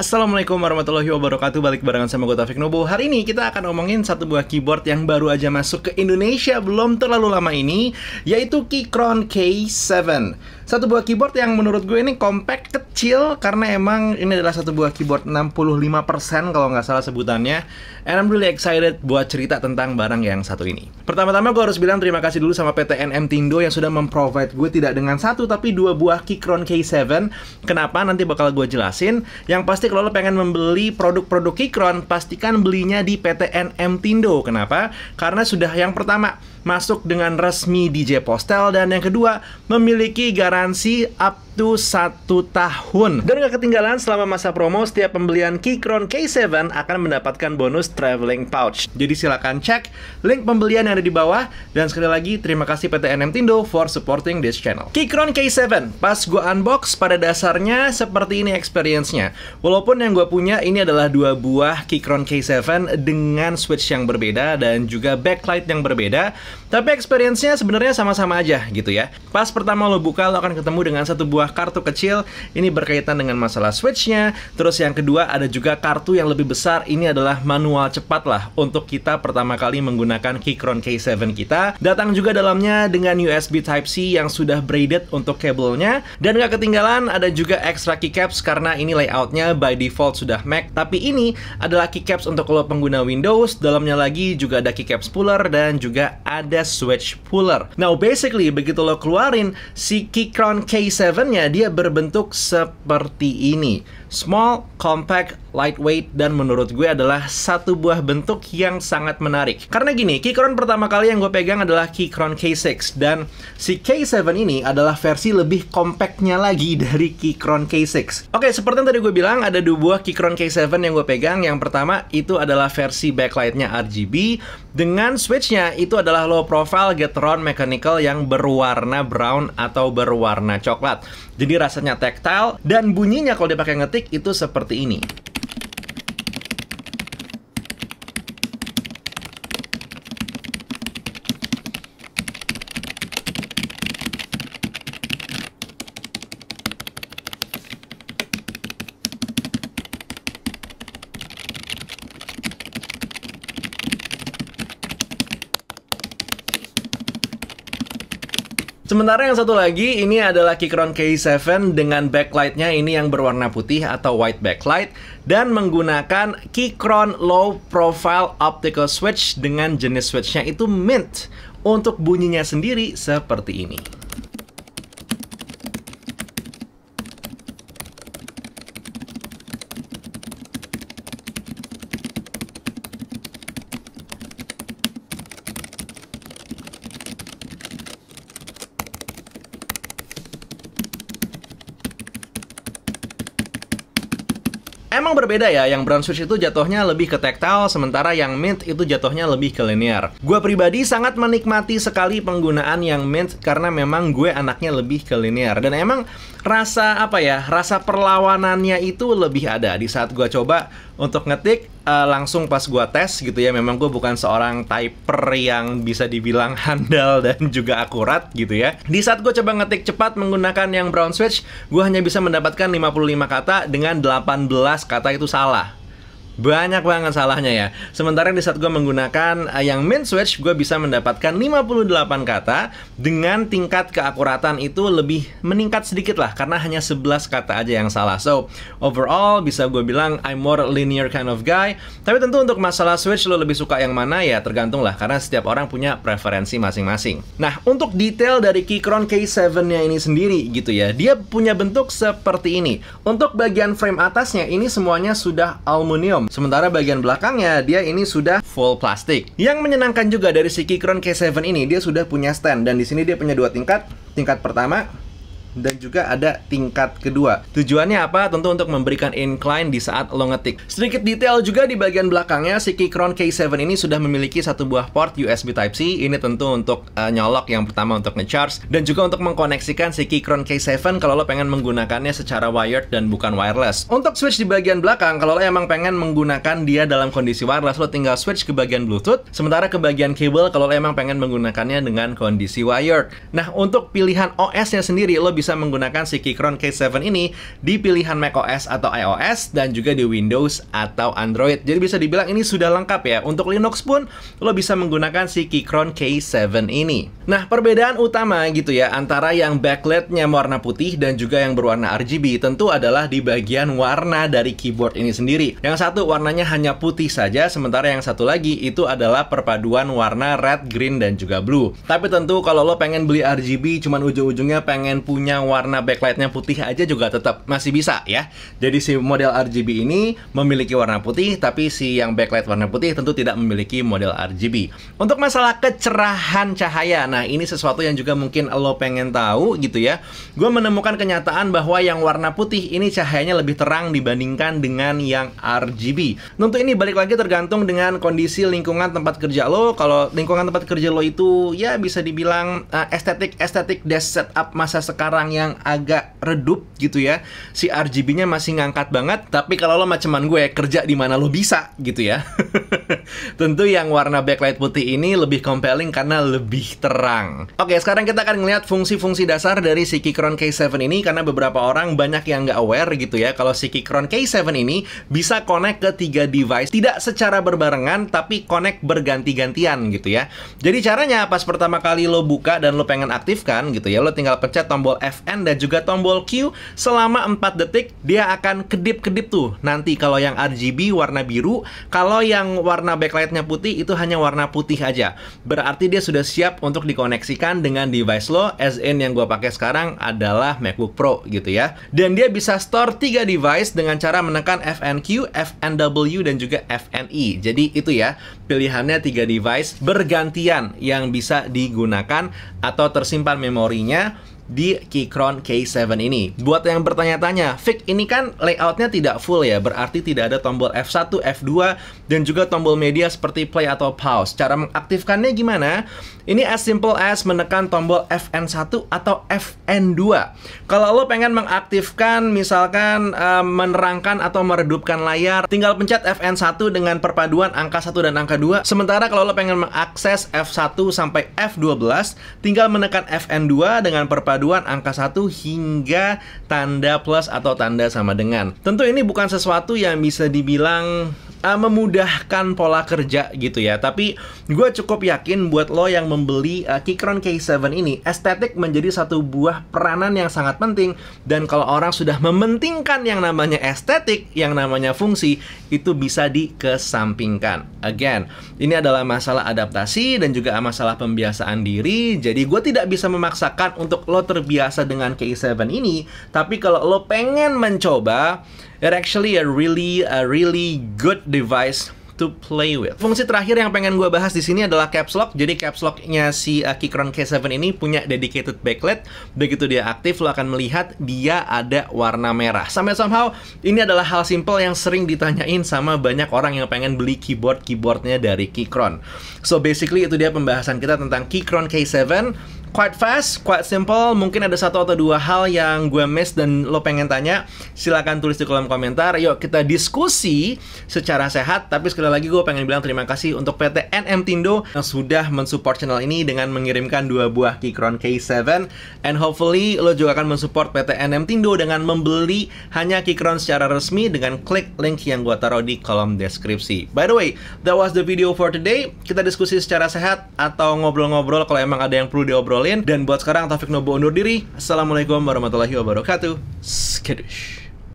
Assalamualaikum warahmatullahi wabarakatuh. Balik barengan sama gue Taufik Nubu. Hari ini kita akan ngomongin satu buah keyboard yang baru aja masuk ke Indonesia belum terlalu lama ini, yaitu Keychron K7. Satu buah keyboard yang menurut gue ini compact, kecil, karena emang ini adalah satu buah keyboard 65% kalau nggak salah sebutannya. And I'm really excited buat cerita tentang barang yang satu ini. Pertama-tama gue harus bilang terima kasih dulu sama PT NMtindo yang sudah memprovide gue tidak dengan satu tapi dua buah Keychron K7. Kenapa? Nanti bakal gue jelasin. Yang pasti kalau lo pengen membeli produk-produk Keychron, pastikan belinya di PT NMtindo. Kenapa? Karena sudah yang pertama masuk dengan resmi DJ Postel, dan yang kedua memiliki garansi up to 1 tahun. Dan gak ketinggalan, selama masa promo setiap pembelian Keychron K7 akan mendapatkan bonus traveling pouch. Jadi silakan cek link pembelian yang ada di bawah. Dan sekali lagi terima kasih PT NMtindo for supporting this channel. Keychron K7, pas gue unbox pada dasarnya seperti ini experience-nya. Walaupun yang gue punya ini adalah dua buah Keychron K7 dengan switch yang berbeda dan juga backlight yang berbeda, tapi experience-nya sebenarnya sama-sama aja gitu ya. Pas pertama lo buka, lo akan ketemu dengan satu buah kartu kecil. Ini berkaitan dengan masalah switch-nya. Terus yang kedua ada juga kartu yang lebih besar. Ini adalah manual cepat lah untuk kita pertama kali menggunakan Keychron K7 kita. Datang juga dalamnya dengan USB Type-C yang sudah braided untuk kabelnya. Dan gak ketinggalan ada juga extra keycaps karena ini layoutnya by default sudah Mac. Tapi ini adalah keycaps untuk lo pengguna Windows. Dalamnya lagi juga ada keycaps puller dan juga ada switch puller. Now basically begitu lo keluarin si Keychron K7-nya, dia berbentuk seperti ini. Small, compact, lightweight, dan menurut gue adalah satu buah bentuk yang sangat menarik. Karena gini, Keychron pertama kali yang gue pegang adalah Keychron K6, dan si K7 ini adalah versi lebih compactnya lagi dari Keychron K6. Oke, seperti yang tadi gue bilang, ada dua buah Keychron K7 yang gue pegang. Yang pertama itu adalah versi backlightnya RGB, dengan switchnya itu adalah low profile Gateron mechanical yang berwarna brown atau berwarna coklat. Jadi rasanya tactile, dan bunyinya kalau dipakai ngetik itu seperti ini. Sementara yang satu lagi, ini adalah Keychron K7 dengan backlightnya ini yang berwarna putih atau white backlight, dan menggunakan Keychron Low Profile Optical Switch dengan jenis switchnya itu mint. Untuk bunyinya sendiri seperti ini. Emang berbeda ya, yang brown switch itu jatuhnya lebih ke tactile, sementara yang mint itu jatuhnya lebih ke linear. Gue pribadi sangat menikmati sekali penggunaan yang mint karena memang gue anaknya lebih ke linear. Dan emang rasa rasa perlawanannya itu lebih ada di saat gue coba untuk ngetik. Langsung pas gue tes gitu ya, memang gue bukan seorang typer yang bisa dibilang handal dan juga akurat gitu ya. Di saat gue coba ngetik cepat menggunakan yang brown switch, gue hanya bisa mendapatkan 55 kata dengan 18 kata itu salah. Banyak banget salahnya ya. Sementara di saat gue menggunakan yang mint switch, gue bisa mendapatkan 58 kata dengan tingkat keakuratan itu lebih meningkat sedikit lah, karena hanya 11 kata aja yang salah. So, overall bisa gue bilang I'm more linear kind of guy. Tapi tentu untuk masalah switch lo lebih suka yang mana ya tergantung lah, karena setiap orang punya preferensi masing-masing. Nah, untuk detail dari Keychron K7-nya ini sendiri gitu ya, dia punya bentuk seperti ini. Untuk bagian frame atasnya ini semuanya sudah aluminium. Sementara bagian belakangnya dia ini sudah full plastik. Yang menyenangkan juga dari si Keychron K7 ini, dia sudah punya stand, dan di sini dia punya dua tingkat. Tingkat pertama dan juga ada tingkat kedua. Tujuannya apa? Tentu untuk memberikan incline di saat lo ngetik. Sedikit detail juga di bagian belakangnya, si Keychron K7 ini sudah memiliki satu buah port USB Type-C. Ini tentu untuk nyolok, yang pertama untuk nge-charge, dan juga untuk mengkoneksikan si Keychron K7 kalau lo pengen menggunakannya secara wired dan bukan wireless. Untuk switch di bagian belakang, kalau lo emang pengen menggunakan dia dalam kondisi wireless, lo tinggal switch ke bagian Bluetooth. Sementara ke bagian kabel, kalau lo emang pengen menggunakannya dengan kondisi wired. Nah, untuk pilihan OS-nya sendiri, lo bisa menggunakan si Keychron K7 ini di pilihan macOS atau iOS dan juga di Windows atau Android. Jadi bisa dibilang ini sudah lengkap ya. Untuk Linux pun lo bisa menggunakan si Keychron K7 ini. Nah, perbedaan utama gitu ya antara yang backlightnya warna putih dan juga yang berwarna RGB tentu adalah di bagian warna dari keyboard ini sendiri. Yang satu warnanya hanya putih saja, sementara yang satu lagi itu adalah perpaduan warna red, green, dan juga blue. Tapi tentu kalau lo pengen beli RGB cuman ujung-ujungnya pengen punya warna backlightnya putih aja juga tetap masih bisa ya. Jadi si model RGB ini memiliki warna putih, tapi si yang backlight warna putih tentu tidak memiliki model RGB. Untuk masalah kecerahan cahaya, nah ini sesuatu yang juga mungkin lo pengen tahu gitu ya. Gue menemukan kenyataan bahwa yang warna putih ini cahayanya lebih terang dibandingkan dengan yang RGB. Tentu ini balik lagi tergantung dengan kondisi lingkungan tempat kerja lo. Kalau lingkungan tempat kerja lo itu ya bisa dibilang estetik desk setup masa sekarang yang agak redup gitu ya, si RGB-nya masih ngangkat banget. Tapi kalau lo maceman gue kerja di mana lo bisa gitu ya. Tentu yang warna backlight putih ini lebih compelling karena lebih terang. Oke, sekarang kita akan ngeliat fungsi-fungsi dasar dari si Keychron K7 ini, karena beberapa orang banyak yang nggak aware gitu ya kalau si Keychron K7 ini bisa connect ke 3 device, tidak secara berbarengan tapi connect berganti-gantian gitu ya. Jadi caranya pas pertama kali lo buka dan lo pengen aktifkan gitu ya, lo tinggal pencet tombol FN dan juga tombol Q selama 4 detik, dia akan kedip-kedip tuh. Nanti kalau yang RGB warna biru, kalau yang warna backlightnya putih itu hanya warna putih aja. Berarti dia sudah siap untuk dikoneksikan dengan device lo, as in yang gue pakai sekarang adalah MacBook Pro gitu ya. Dan dia bisa store 3 device dengan cara menekan FNQ, FNW, dan juga FNI. Jadi itu ya, pilihannya 3 device bergantian yang bisa digunakan atau tersimpan memorinya di Keychron K7 ini. Buat yang bertanya-tanya, Vic, ini kan layoutnya tidak full ya, berarti tidak ada tombol F1, F2, dan juga tombol media seperti play atau pause. Cara mengaktifkannya gimana? Ini as simple as menekan tombol FN1 atau FN2. Kalau lo pengen mengaktifkan, misalkan menerangkan atau meredupkan layar, tinggal pencet FN1 dengan perpaduan angka 1 dan angka 2. Sementara kalau lo pengen mengakses F1 sampai F12, tinggal menekan FN2 dengan perpaduan angka 1 hingga tanda plus atau tanda sama dengan. Tentu ini bukan sesuatu yang bisa dibilang memudahkan pola kerja gitu ya, tapi gue cukup yakin buat lo yang membeli Keychron K7 ini, estetik menjadi satu buah peranan yang sangat penting. Dan kalau orang sudah mementingkan yang namanya estetik, yang namanya fungsi, itu bisa dikesampingkan. Again, ini adalah masalah adaptasi dan juga masalah pembiasaan diri. Jadi gue tidak bisa memaksakan untuk lo terbiasa dengan K7 ini, tapi kalau lo pengen mencoba, it actually a really good device to play with. Fungsi terakhir yang pengen gue bahas di sini adalah caps lock. Jadi caps locknya si Keychron K7 ini punya dedicated backlight. Begitu dia aktif, lo akan melihat dia ada warna merah. Somehow ini adalah hal simple yang sering ditanyain sama banyak orang yang pengen beli keyboardnya dari Keychron. So basically itu dia pembahasan kita tentang Keychron K7. Quite fast, quite simple. Mungkin ada 1 atau 2 hal yang gue miss dan lo pengen tanya, silakan tulis di kolom komentar. Yuk kita diskusi secara sehat. Tapi sekali lagi gue pengen bilang terima kasih untuk PT NMtindo yang sudah mensupport channel ini dengan mengirimkan 2 buah Keychron K7. And hopefully lo juga akan mensupport PT NMtindo dengan membeli hanya Keychron secara resmi dengan klik link yang gue taruh di kolom deskripsi. By the way, that was the video for today. Kita diskusi secara sehat atau ngobrol-ngobrol kalau emang ada yang perlu diobrol. Dan buat sekarang, Taufik Nobo undur diri. Assalamualaikum warahmatullahi wabarakatuh. Skadoosh.